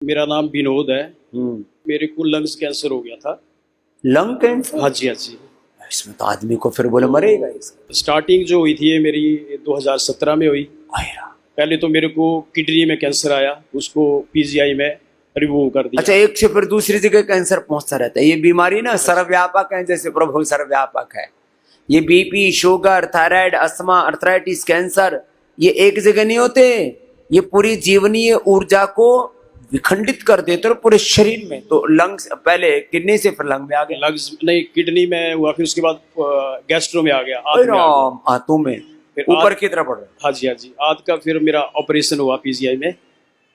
मेरा नाम विनोद है। मेरे को लंग्स कैंसर हो गया था। Lung cancer? हाँ जी, हाँ जी। इसमें तो आदमी को फिर बोले मरेगा इसका। स्टार्टिंग जो हुई थी ये मेरी 2017 में हुई। आयरा। पहले तो मेरे को किडनी में कैंसर आया, उसको पीजीआई में रिमूव कर दिया। अच्छा, एक से फिर दूसरी जगह कैंसर पहुंचता रहता है। ये बीमारी ना सर्वव्यापक है, जैसे प्रभु सर्वव्यापक है। ये BP, sugar, thyroid, asthma, arthritis, cancer ये एक जगह नहीं होते। ये पूरी जीवनीय ऊर्जा को विखंडित कर देते और पूरे शरीर में। तो लंग्स पहले किडनी से फिर लंग में आ गया। लंग्स नहीं, किडनी में हुआ, फिर उसके बाद गैस्ट्रो में आ गया, आंत में आ गया। आंतों में फिर ऊपर की तरफ बढ़ रहा है। हाँ जी, हाँ जी। आंत का फिर मेरा ऑपरेशन हुआ पीजीआई में।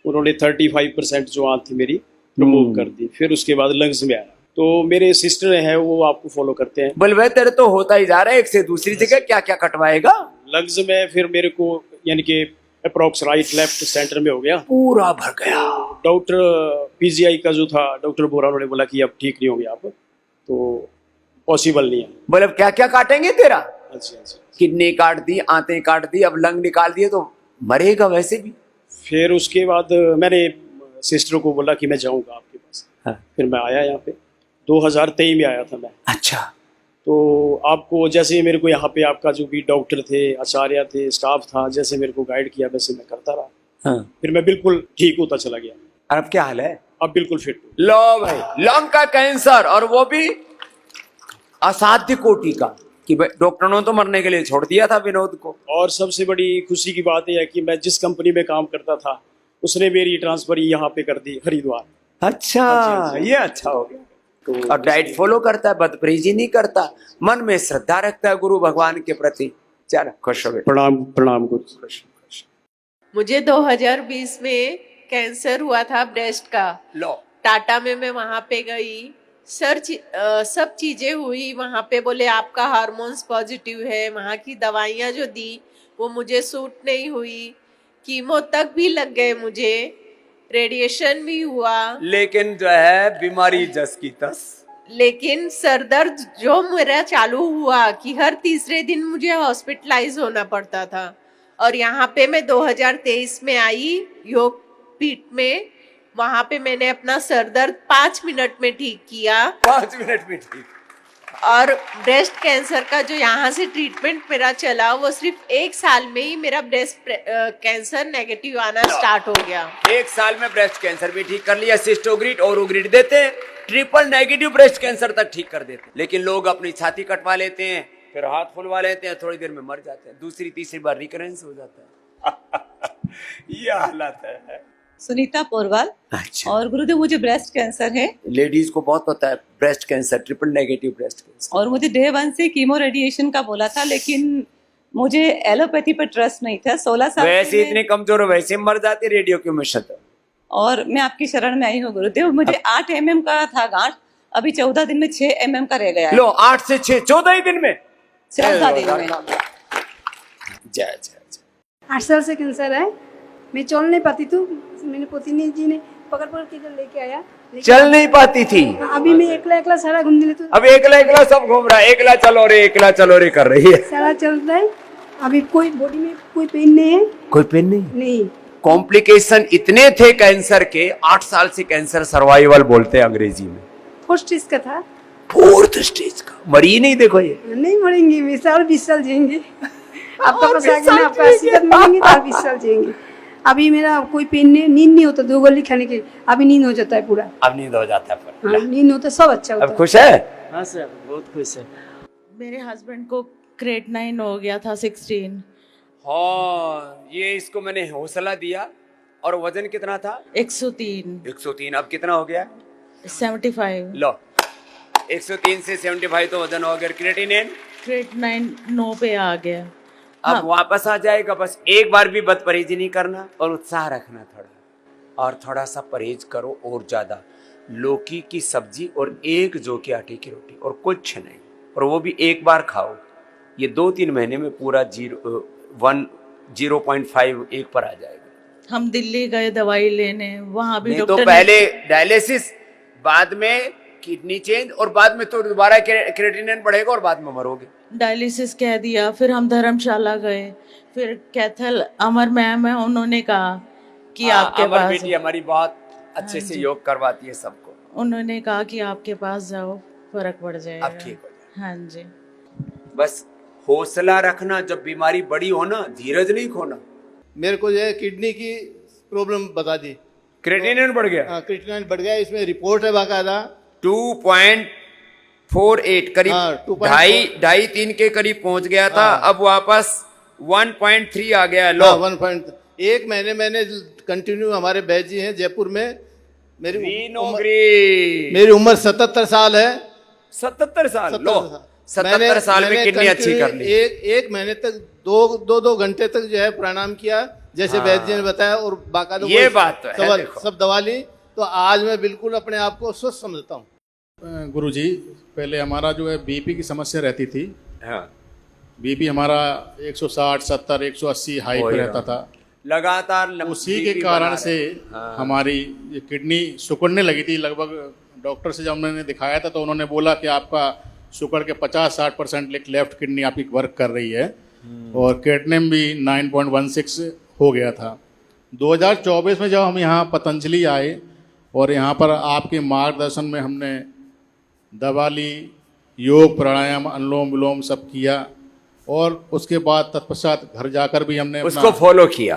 उन्होंने 35% जो आंत थी मेरी रिमूव कर दी। फिर उसके बाद लंग्स में आया। तो मेरे सिस्टर हैं, वो आपको फॉलो करते हैं। बलवे तेरे तो होता ही जा रहा है, एक से दूसरी जगह क्या क्या कटवाएगा। लंग्स में फिर मेरे को यानी कि अप्रोक्स राइट लेफ्ट सेंटर में हो गया, पूरा भर गया। डॉक्टर पीजीआई का जो था डॉक्टर बोरा, उन्होंने बोला कि अब ठीक नहीं होंगे आप, तो पॉसिबल नहीं है। मतलब क्या क्या काटेंगे तेरा? हाँ जी, हाँ जी। किडनी काट दी, आंतें काट दी, अब लंग निकाल दिए तो मरेगा वैसे भी। फिर उसके बाद मैंने सिस्टर को बोला कि मैं जाऊंगा आपके पास। हाँ। फिर मैं आया यहाँ पे, 2023 में आया था मैं। अच्छा। तो आपको जैसे मेरे को यहाँ पे आपका जो भी डॉक्टर थे, आचार्य थे, स्टाफ था, जैसे मेरे को गाइड किया वैसे मैं करता रहा। हाँ। फिर मैं बिल्कुल ठीक होता चला गया। और अब क्या हाल है? अब बिल्कुल फिट हूँ। लो भाई, लंग का कैंसर, और वो भी असाध्य कोटि का, कि डॉक्टरों ने तो मरने के लिए छोड़ दिया था विनोद को। और सबसे बड़ी खुशी की बात यह है कि मैं जिस कंपनी में काम करता था उसने मेरी ट्रांसफर यहाँ पे कर दी, हरिद्वार। अच्छा, हाँ जी। ये अच्छा हो गया। तो और डाइट फॉलो करता है, बदपरहेजी नहीं करता, मन में श्रद्धा रखता है गुरु भगवान के प्रति। चल खुश हो गए। प्रणाम प्रणाम गुरु। मुझे 2020 में कैंसर हुआ था ब्रेस्ट का। लो। टाटा में मैं वहां पे गई, सब चीजें हुई वहां पे। बोले आपका हार्मोन्स पॉजिटिव है। वहां की दवाइयां जो दी वो मुझे सूट नहीं हुई। कीमो तक भी लग गए मुझे, रेडिएशन भी हुआ। लेकिन जो है बीमारी जस की तस। लेकिन सर दर्द जो मेरा चालू हुआ कि हर तीसरे दिन मुझे हॉस्पिटलाइज होना पड़ता था। और यहाँ पे मैं 2023 में आई योग पीठ में। वहां पे मैंने अपना सर दर्द 5 मिनट में ठीक किया। 5 मिनट में ठीक। और ब्रेस्ट कैंसर का जो यहाँ से ट्रीटमेंट मेरा चला, वो सिर्फ 1 साल में ही मेरा ब्रेस्ट कैंसर नेगेटिव आना स्टार्ट हो गया। 1 साल में ब्रेस्ट कैंसर भी ठीक कर लिया। सिस्टोग्रिड और ओग्रिड देते हैं, ट्रिपल नेगेटिव ब्रेस्ट कैंसर तक ठीक कर देते हैं। लेकिन लोग अपनी छाती कटवा लेते हैं, फिर हाथ फुलवा लेते हैं, थोड़ी देर में मर जाते हैं, दूसरी तीसरी बार रिकरेंस हो जाता है। ये हालत है। सुनीता पोरवाल। अच्छा। और गुरुदेव, मुझे ब्रेस्ट कैंसर है। लेडीज को बहुत होता है breast cancer, triple negative breast cancer. और मुझे डे 1 से कीमो रेडिएशन का बोला था, लेकिन मुझे एलोपैथी पर ट्रस्ट नहीं था। 16 साल वैसे इतने कमजोर हो, वैसे मर जाते रेडियो की मिशन। और मैं आपकी शरण में आई हूँ गुरुदेव। मुझे 8 mm का था गांठ, अभी 14 दिन में 6 mm का रह गया है। लो, 8 से 6, 14 ही दिन में। 14 दिन में। जय जय जय। 8 साल से कैंसर है। मैं चल नहीं पाती थी, मेरे पोती जी ने पकड़ के जो लेके आया। चल नहीं पाती थी। अभी मैं एकला सारा घूमने लेती हूँ। अब एकला सब घूम रहा है, एकला चलो रे कर रही है। सारा चल रहा है। अभी कोई बॉडी में कोई पेन नहीं है। कोई पेन नहीं। नहीं। कॉम्प्लिकेशन इतने थे कैंसर के, 8 साल से कैंसर सर्वाइवल बोलते हैं अंग्रेजी में। 4th स्टेज का था। 4th स्टेज का मरी नहीं। देखो ये नहीं मरेंगे, 20 साल 20 साल जिएंगे। आपका पास आगे ना, आपका आशीर्वाद मिलेंगे तो आप 20 साल जिएंगे। अभी मेरा कोई पेन नहीं, नींद नहीं होता 2 गोली खाने के, अभी नींद हो जाता है पूरा। अब नींद हो जाता है फिर। हाँ, नींद होता है, सब अच्छा होता अब है। खुश है? हाँ सर, बहुत खुश है। मेरे हस्बैंड को क्रेटनाइन हो गया था 16। हाँ, ये इसको मैंने हौसला दिया। और वजन कितना था? 103। 103। अब कितना हो गया? 75। लो, 103 से 75 तो वजन हो गया। क्रेटनाइन 9 पे आ गया। अब हाँ। वापस आ जाएगा। बस एक बार भी बदपरहेजी नहीं करना और उत्साह रखना थोड़ा। और थोड़ा सा परहेज करो और ज्यादा। लौकी की सब्जी और 1 जौ के आटे की रोटी और कुछ नहीं, और वो भी एक बार खाओ। ये 2-3 महीने में पूरा 0.5 पर आ जाएगा। हम दिल्ली गए दवाई लेने, वहां भी नहीं तो डॉक्टर पहले डायलिसिस, बाद में किडनी चेंज, और बाद में तो दोबारा क्रेटिनिन बढ़ेगा और बाद में मरोगे। डायलिसिस कह दिया। फिर हम धर्मशाला गए, फिर कैथल अमर मैम है, उन्होंने कहा कि आपके अमर पास बेटी हमारी बहुत अच्छे से जी। योग करवाती है सबको। उन्होंने कहा कि आपके पास जाओ, फर्क पड़ जाएगा। अब ठीक हो जाए। हाँ जी। बस हौसला रखना, जब बीमारी बड़ी हो ना, धीरज नहीं खोना। मेरे को जो है किडनी की प्रॉब्लम बता दी। क्रेटिनिन बढ़ गया हाँ, क्रिएटिनिन बढ़ गया, इसमें रिपोर्ट है बाकायदा। 2.48 करीब, हाँ, 2.4 ढाई 3 के करीब पहुंच गया था। हाँ। अब वापस 1.3 आ गया। लो, हाँ, 1.1 महीने मैंने कंटिन्यू, हमारे बैच जी हैं जयपुर में। मेरी उम्र 77 साल है। 77 साल। 77 लो, साल। 77 साल में मैंने कितनी अच्छी कर ली। एक महीने तक दो घंटे तक जो है प्राणायाम किया, जैसे वैद्य जी ने बताया, और बाकायदा ये बात तो है, देखो। सब दवा ली, तो आज मैं बिल्कुल अपने आप को स्वस्थ समझता हूँ। गुरुजी, पहले हमारा जो है बीपी की समस्या रहती थी। हाँ, बीपी हमारा 160, 70, 180 हाई पे रहता था। लगातार उसी BP के बना कारण रहे। से हमारी ये किडनी सिकुड़ने लगी थी। लगभग डॉक्टर से जब हमने दिखाया था तो उन्होंने बोला कि आपका शुगर के 50-60% लेफ्ट किडनी आपकी वर्क कर रही है, और क्रेटिनिन भी 9.16 हो गया था। 2024 में जब हम यहाँ पतंजलि आए और यहाँ पर आपके मार्गदर्शन में हमने दवा ली, योग प्राणायाम अनुलोम विलोम सब किया, और उसके बाद तत्पश्चात घर जाकर भी हमने उसको फॉलो किया।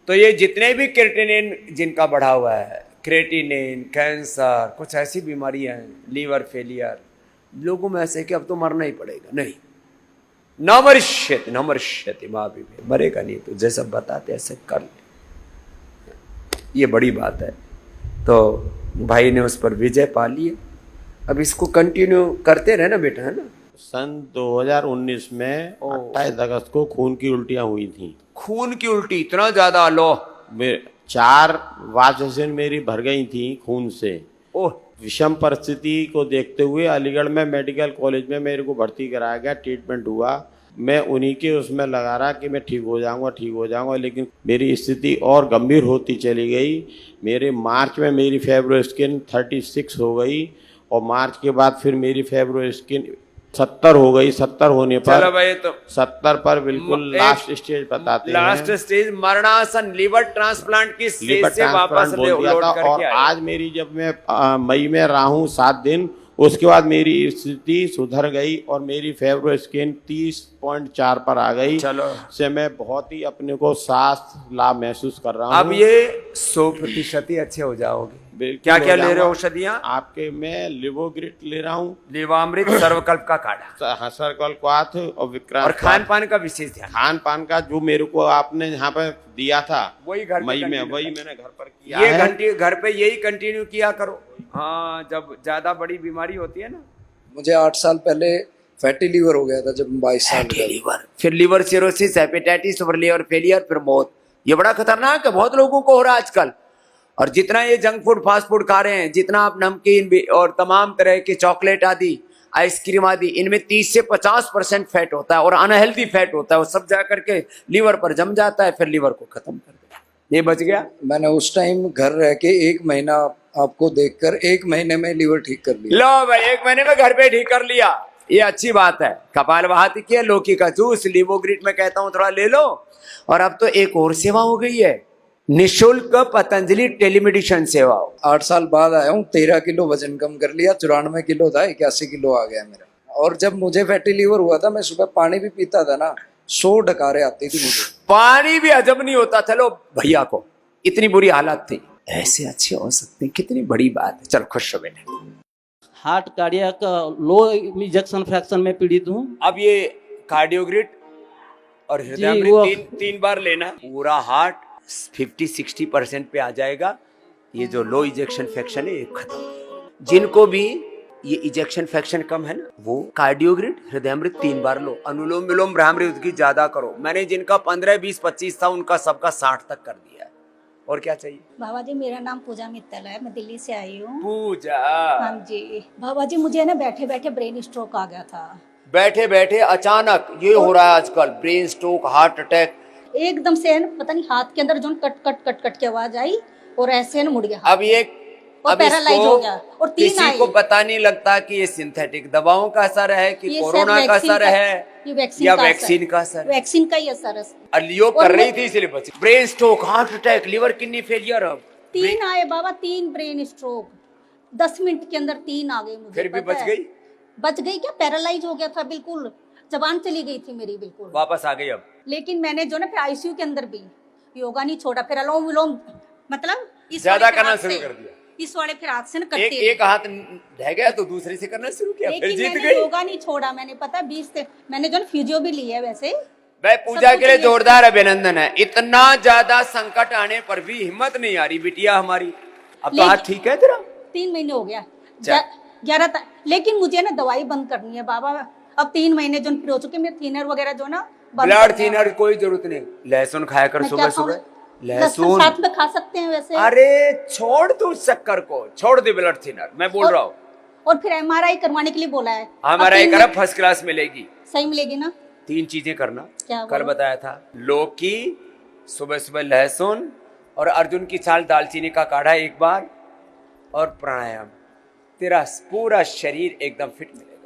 तो ये जितने भी क्रेटिनिन जिनका बढ़ा हुआ है, क्रेटिनिन, कैंसर, कुछ ऐसी बीमारियां हैं, लीवर फेलियर, लोगों में ऐसे कि अब तो मरना ही पड़ेगा। नहीं, न मरिष्यति माँ भी मरेगा नहीं, तो जैसा बताते ऐसे कर ले। ये बड़ी बात है। तो भाई ने उस पर विजय पा ली। अब इसको कंटिन्यू करते रहे ना बेटा, है ना। सन 2019 में 28 अगस्त को खून की उल्टियां हुई थी। खून की उल्टी इतना ज्यादा? लो, 4 वॉश बेसिन मेरी भर गई थी खून से। ओह, विषम परिस्थिति को देखते हुए अलीगढ़ में मेडिकल कॉलेज में मेरे को भर्ती कराया गया, ट्रीटमेंट हुआ। मैं उन्हीं के उसमें लगा रहा कि मैं ठीक हो जाऊंगा, लेकिन मेरी स्थिति और गंभीर होती चली गई। मेरे मार्च में मेरी फेब्रो स्किन 36 हो गई, और मार्च के बाद फिर मेरी फेब्रो स्किन 70 हो गई। 70 होने पर, चलो भाई, तो 70 पर बिल्कुल लास्ट स्टेज बताते हैं। लास्ट स्टेज मरणासन, लिवर ट्रांसप्लांट की स्टेज लिवर से वापस ट्रांसप्लांट बोल दिया लौट था। करके और आए। आज मेरी, जब मैं मई में रहा हूँ 7 दिन, उसके बाद मेरी स्थिति सुधर गई और मेरी फेब्रो स्किन 30.4 पर आ गई। चलो, से मैं बहुत ही अपने को स्वास्थ्य लाभ महसूस कर रहा हूँ। अब ये 100% ही अच्छे हो जाओगे। क्या क्या ले रहे हो औषधियाँ? आपके मैं लिवोग्रिट ले रहा हूँ, लिवामृत, सर्वकल्प का काढ़ा, हसरकल क्वाथ और विक्रांत। और खान पान का विशेष ध्यान। खान पान का जो मेरे को आपने यहाँ पर दिया था, वही घर मई में, वही मैंने घर पर किया है। ये घंटी घर पे यही कंटिन्यू किया करो। हाँ, जब ज्यादा बड़ी बीमारी होती है ना। मुझे 8 साल पहले फैटी लीवर हो गया था, जब 22 साल का। लीवर, फिर लीवर सिरोसिस, हेपेटाइटिस और लीवर फेलियर, फिर मौत। ये बड़ा खतरनाक है, बहुत लोगों को हो रहा है आजकल। और जितना ये जंक फूड, फास्ट फूड खा रहे हैं, जितना आप नमकीन भी और तमाम तरह के चॉकलेट आदि, आइसक्रीम आदि, इनमें 30 से 50% फैट होता है, और अनहेल्दी फैट होता है। वो सब जा करके लीवर पर जम जाता है, फिर लीवर को खत्म कर देता है। ये बच गया। मैंने उस टाइम घर रह के 1 महीना आपको देखकर 1 महीने में लीवर ठीक कर लिया। लो भाई, 1 महीने में घर पे ठीक कर लिया, ये अच्छी बात है। कपालभाति किया, लौकी का जूस, लिवोग्रिट में कहता हूँ थोड़ा ले लो। और अब तो एक और सेवा हो गई है, निःशुल्क पतंजलि टेलीमेडिसिन सेवा। 8 साल बाद आया हूँ, 13 किलो वजन कम कर लिया। 94 किलो था, 81 किलो आ गया मेरा। और जब मुझे फैटी लीवर हुआ था, मैं सुबह पानी भी पीता था ना, 100 डकारे आती थी मुझे। पानी भी हजम नहीं होता था। लो भैया को इतनी बुरी हालत थी, ऐसे अच्छे हो सकते हैं, कितनी बड़ी बात है। चल खुश हो बेटे। हार्ट कार्डियक लो इजेक्शन फ्रैक्शन में पीड़ित हूँ। अब ये कार्डियोग्रिट और हृदयामृत 3 बार लेना, पूरा हार्ट 50-60% पे आ जाएगा। ये जो लो इजेक्शन फ्रैक्शन है ये खत्म। जिनको भी ये इजेक्शन फ्रैक्शन कम है ना, वो कार्डियोग्रिट, हृदयामृत 3 बार लो। अनुलोम विलोम ब्राह्मरी की ज्यादा करो। मैंने जिनका 15, 20, 25 था, उनका सबका 60 तक कर दिया है। और क्या चाहिए? बाबा जी, मेरा नाम पूजा मित्तल है, मैं दिल्ली से आई हूँ। पूजा, हाँ जी बाबा जी, मुझे ना बैठे बैठे ब्रेन स्ट्रोक आ गया था। बैठे बैठे अचानक ये हो रहा है आजकल, ब्रेन स्ट्रोक, हार्ट अटैक। एकदम से न, पता नहीं हाथ के अंदर जो कट कट कट कट की आवाज आई, और ऐसे न मुड़ गया। अब ये और पैरालाइज हो गया, और 3 किसी को पता नहीं लगता कि ये सिंथेटिक दवाओं का असर है कि कोरोना का असर है या वैक्सीन का असर। वैक्सीन का ही असर है। योग कर रही थी इसलिए बची। Brain stroke, heart attack, liver kidney failure. अब 3 आए बाबा, 3 ब्रेन स्ट्रोक 10 मिनट के अंदर 3 आ गए मुझे। फिर भी पता बच है। गई? बच गई क्या, पैरालाइज हो गया था बिल्कुल, जबान चली गई थी मेरी बिल्कुल। वापस आ गई अब? लेकिन मैंने जो ना फिर आईसीयू के अंदर भी योगा नहीं छोड़ा, फिर अनुलोम विलोम मतलब इस ज्यादा वाले करना हाथ शुरू से- कर दिया। इस वाले फिर हाथ से न करते एक हाथ ढह गया तो दूसरे से करना शुरू किया, फिर लेकिन जीत मैंने गई। योगा नहीं छोड़ा, मैंने पता 20 से मैंने जो फिजियो भी लिया है वैसे। भाई पूजा सब के लिए कुछ जोरदार अभिनंदन है। इतना ज्यादा संकट आने पर भी हिम्मत नहीं आ रही बिटिया हमारी। अब तो हाथ ठीक है तेरा? 3 महीने हो गया, चल। 11 लेकिन मुझे ना दवाई बंद करनी है बाबा। अब 3 महीने जो फिर हो चुके, मेरे थिनर वगैरह जो ना बंद ब्लड करने हैं। थिनर कोई जरूरत नहीं, लहसुन खाया कर मैं सुबह क्या सुबह। खाऊं? लहसुन लहसुन साथ में खा सकते हैं वैसे। अरे छोड़ तू शक्कर को, छोड़ दे ब्लड थिनर, मैं बोल रहा हूँ। और फिर एमआरआई करवाने के लिए बोला है। हमारा अब एक 3 अरब फर्स्ट क्लास मिलेगी। सही मिलेगी ना? 3 चीजें करना, क्या कल बोलो? बताया था। लौकी, सुबह सुबह लहसुन और अर्जुन की छाल दालचीनी का काढ़ा एक बार, और प्राणायाम। तेरा पूरा शरीर एकदम फिट मिलेगा।